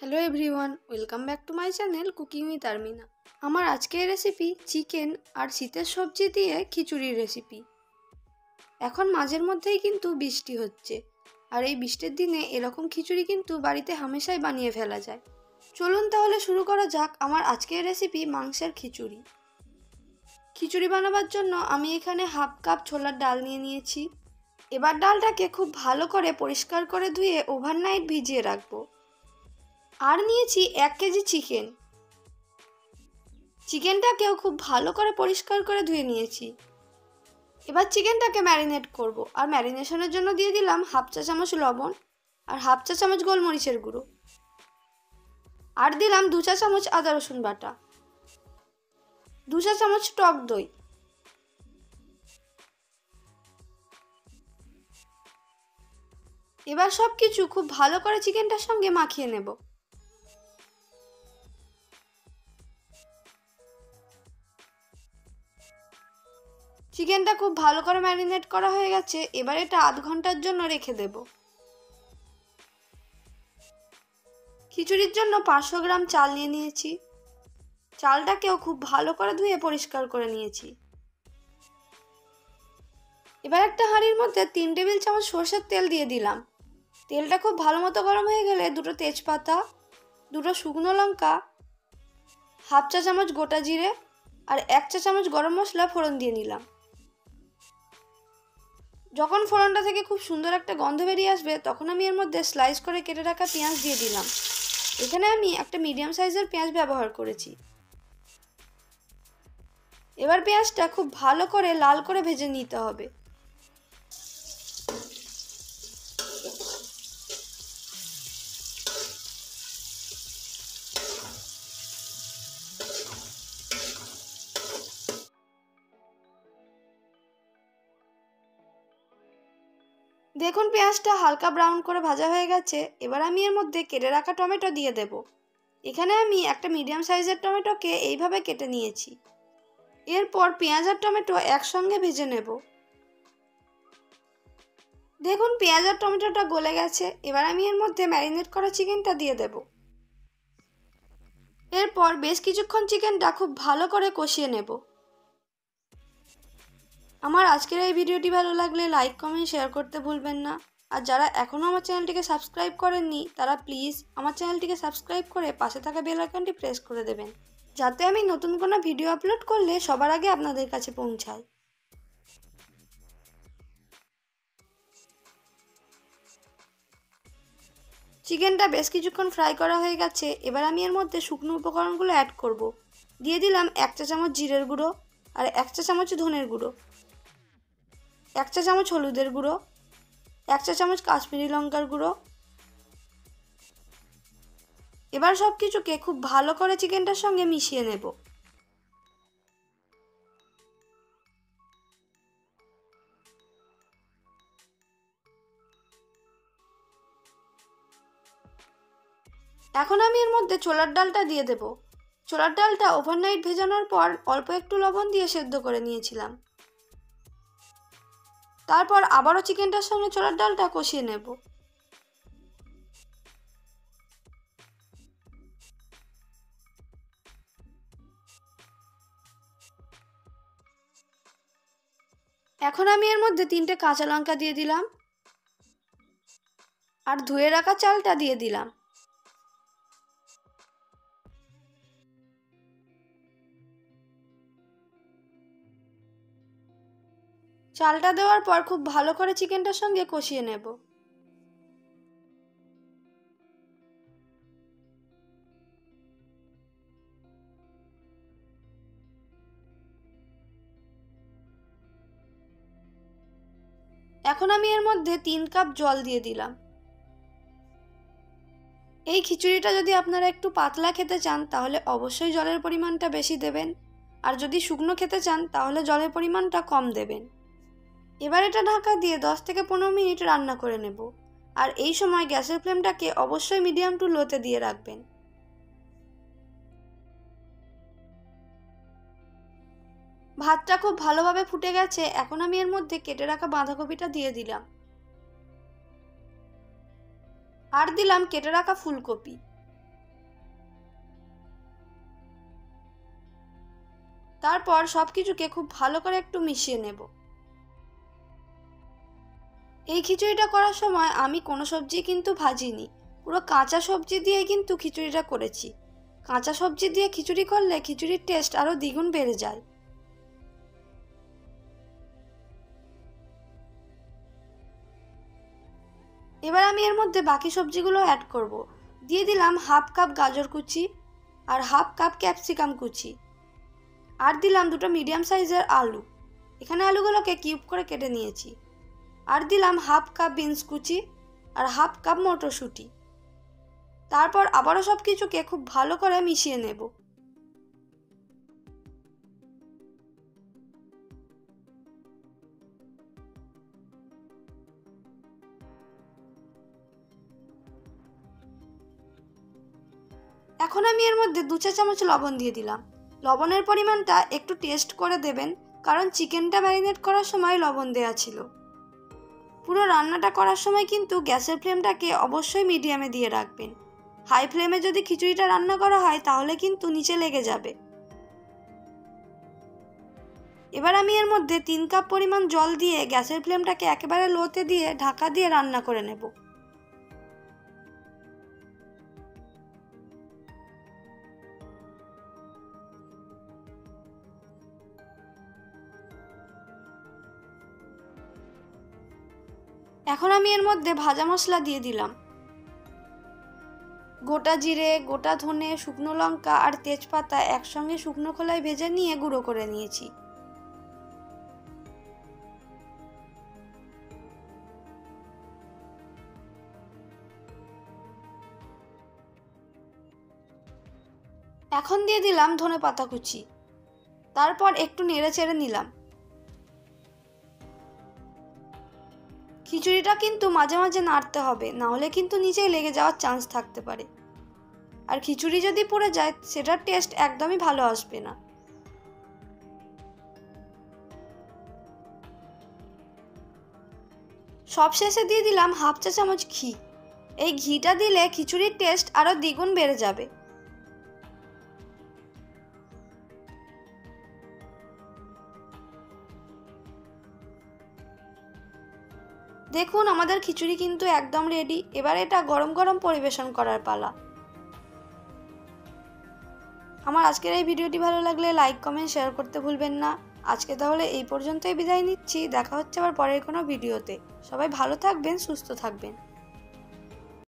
Hello everyone, welcome back to my channel cooking with Armina. আমার আজকের recipe chicken আর শীতের সবজি দিয়ে খিচুড়ির রেসিপি। এখন মাঝের মধ্যেই কিন্তু বৃষ্টি হচ্ছে, আর এই বৃষ্টির দিনে এরকম খিচুড়ি কিন্তু বাড়িতে হামেশাই বানিয়ে ফেলা যায়। চলুন তাহলে শুরু করা যাক আমার আজকের রেসিপি মাংসের খিচুড়ি। খিচুড়ি বানাবার জন্য আমি এখানে হাফ কাপ ছোলার ডাল নিয়ে নিয়েছি। এবার ডালটাকে খুব ভালো করে পরিষ্কার করে ধুয়ে ওভারনাইট ভিজিয়ে রাখবো। আর নিয়েছি 1 কেজি চিকেন। চিকেনটাকেও খুব ভালো করে পরিষ্কার করে ধুয়ে নিয়েছি। এবার চিকেনটাকে ম্যারিনেট করব, আর ম্যারিনেশনের জন্য দিয়ে দিলাম হাফ চা চামচ লবণ আর হাফ চা চামচ গোলমরিচের গুঁড়ো, আর দিলাম 2 চা চামচ আদা রসুন বাটা, 2 চা চামচ টক দই। এবার সব কিছু খুব ভালো করে চিকেনটার সঙ্গে মাখিয়ে নেব। চিকেনটা খুব ভালো করে ম্যারিনেট করা হয়ে গেছে। এবার এটা আধ ঘন্টার জন্য রেখে দেব। খিচুড়ির জন্য 500 গ্রাম চাল নিয়ে নিয়েছি। চালটাকেও খুব ভালো করে ধুয়ে পরিষ্কার করে নিয়েছি। এবার একটা হাঁড়ির মধ্যে 3 টেবিল চামচ সরষের তেল দিয়ে দিলাম। তেলটা খুব ভালো মতো গরম হয়ে গেলে 2টো তেজপাতা, 2টো শুকনো লঙ্কা, হাফ চা চামচ গোটা জিরে আর 1 চা চামচ গরম মশলা ফোড়ন দিয়ে নিলাম। যখন ফোড়নটা থেকে খুব সুন্দর একটা গন্ধ বেরিয়ে আসবে, তখন আমি এর মধ্যে স্লাইস করে কেটে রাখা পেঁয়াজ দিয়ে দিলাম। এখানে আমি একটা মিডিয়াম সাইজের পেঁয়াজ ব্যবহার করেছি। এবার পেঁয়াজটা খুব ভালো করে লাল করে ভেজে নিতে হবে। দেখুন পেঁয়াজটা হালকা ব্রাউন করে ভাজা হয়ে গেছে। এবার আমি এর মধ্যে কেটে রাখা টমেটো দিয়ে দেব। এখানে আমি একটা মিডিয়াম সাইজের টমেটোকে এইভাবে কেটে নিয়েছি। এরপর পেঁয়াজ আর টমেটো একসঙ্গে ভেজে নেব। দেখুন পেঁয়াজ আর টমেটোটা গলে গেছে। এবার আমি এর মধ্যে ম্যারিনেট করা চিকেনটা দিয়ে দেব। এরপর বেশ কিছুক্ষণ চিকেনটা খুব ভালো করে কষিয়ে নেব। আমার আজকের এই ভিডিওটি ভালো লাগলে লাইক কমেন্ট শেয়ার করতে ভুলবেন না। আর যারা এখনও আমার চ্যানেলটিকে সাবস্ক্রাইব করেননি, তারা প্লিজ আমার চ্যানেলটিকে সাবস্ক্রাইব করে পাশে থাকা বেল আইকনটি প্রেস করে দেবেন, যাতে আমি নতুন কোনো ভিডিও আপলোড করলে সবার আগে আপনাদের কাছে পৌঁছায়। চিকেনটা বেশ কিছুক্ষণ ফ্রাই করা হয়ে গেছে। এবার আমি এর মধ্যে শুকনো উপকরণগুলো অ্যাড করব। দিয়ে দিলাম 1 চা চামচ জিরের গুঁড়ো আর 1 চা চামচ ধনের গুঁড়ো, 1 চা চামচ হলুদের গুঁড়ো, 1 চা চামচ কাশ্মীরি লঙ্কার গুঁড়ো। এবার সব কিছুকে খুব ভালো করে চিকেনটার সঙ্গে মিশিয়ে নেব। এখন আমি এর মধ্যে ছোলার ডালটা দিয়ে দেব। ছোলার ডালটা ওভারনাইট ভেজানোর পর অল্প একটু লবণ দিয়ে সেদ্ধ করে নিয়েছিলাম। তারপর আবারও চিকেনটার সঙ্গে ছোলার ডালটা কষিয়ে নেব। এখন আমি এর মধ্যে 3টে কাঁচা লঙ্কা দিয়ে দিলাম, আর ধুয়ে রাখা চালটা দিয়ে দিলাম। চালটা দেওয়ার পর খুব ভালো করে চিকেনটার সঙ্গে কষিয়ে নেব। এখন আমি এর মধ্যে 3 কাপ জল দিয়ে দিলাম। এই খিচুড়িটা যদি আপনারা একটু পাতলা খেতে চান, তাহলে অবশ্যই জলের পরিমাণটা বেশি দেবেন, আর যদি শুকনো খেতে চান তাহলে জলের পরিমাণটা কম দেবেন। এবার এটা ঢাকা দিয়ে 10 থেকে 15 মিনিট রান্না করে নেব। আর এই সময় গ্যাসের ফ্লেমটাকে অবশ্যই মিডিয়াম টু লোতে দিয়ে রাখবেন। ভাতটা খুব ভালোভাবে ফুটে গেছে। এখন আমি এর মধ্যে কেটে রাখা বাঁধাকপিটা দিয়ে দিলাম, আর দিলাম কেটে রাখা ফুলকপি। তারপর সব কিছুকে খুব ভালো করে একটু মিশিয়ে নেব। এই খিচুড়িটা করার সময় আমি কোনো সবজি কিন্তু ভাজিনি, পুরো কাঁচা সবজি দিয়ে কিন্তু খিচুড়িটা করেছি। কাঁচা সবজি দিয়ে খিচুড়ি করলে খিচুড়ির টেস্ট আরও দ্বিগুণ বেড়ে যায়। এবার আমি এর মধ্যে বাকি সবজিগুলো অ্যাড করব। দিয়ে দিলাম হাফ কাপ গাজর কুচি আর হাফ কাপ ক্যাপসিকাম কুচি, আর দিলাম দুটো মিডিয়াম সাইজের আলু। এখানে আলুগুলোকে কিউব করে কেটে নিয়েছি। আর দিলাম হাফ কাপ বিনস কুচি আর হাফ কাপ মটরশুঁটি। তারপর আবারও সব কিছুকে খুব ভালো করে মিশিয়ে নেব। এখন আমি এর মধ্যে 2 চা চামচ লবণ দিয়ে দিলাম। লবণের পরিমাণটা একটু টেস্ট করে দেবেন, কারণ চিকেনটা ম্যারিনেট করার সময় লবণ দেওয়া ছিল। পুরো রান্নাটা করার সময় কিন্তু গ্যাসের ফ্লেমটাকে অবশ্যই মিডিয়ামে দিয়ে রাখবেন। হাই ফ্লেমে যদি খিচুড়িটা রান্না করা হয় তাহলে কিন্তু নিচে লেগে যাবে। এবার আমি এর মধ্যে 3 কাপ পরিমাণ জল দিয়ে গ্যাসের ফ্লেমটাকে একেবারে লোতে দিয়ে ঢাকা দিয়ে রান্না করে নেব। এখন আমি এর মধ্যে ভাজা মশলা দিয়ে দিলাম। গোটা জিরে, গোটা ধনে, শুকনো লঙ্কা আর তেজপাতা একসঙ্গে শুকনো খোলায় ভেজে নিয়ে গুঁড়ো করে নিয়েছি। এখন দিয়ে দিলাম ধনেপাতা কুচি। তারপর একটু নেড়ে চেড়ে নিলাম। খিচুড়িটা কিন্তু মাঝে মাঝে নাড়তে হবে, না হলে কিন্তু নিচেই লেগে যাওয়ার চান্স থাকতে পারে। আর খিচুড়ি যদি পুড়ে যায় সেটার টেস্ট একদমই ভালো আসবে না। সবশেষে দিয়ে দিলাম হাফ চা চামচ ঘি। এই ঘিটা দিলে খিচুড়ির টেস্ট আরও দ্বিগুণ বেড়ে যাবে। দেখুন আমাদের খিচুড়ি কিন্তু একদম রেডি। এবার এটা গরম গরম পরিবেশন করার পালা। আমার আজকের এই ভিডিওটি ভালো লাগলে লাইক, কমেন্ট, শেয়ার করতে ভুলবেন না। আজকে তাহলে এই পর্যন্তই বিদায় নিচ্ছি। দেখা হচ্ছে আবার পরের কোনো ভিডিওতে। সবাই ভালো থাকবেন, সুস্থ থাকবেন।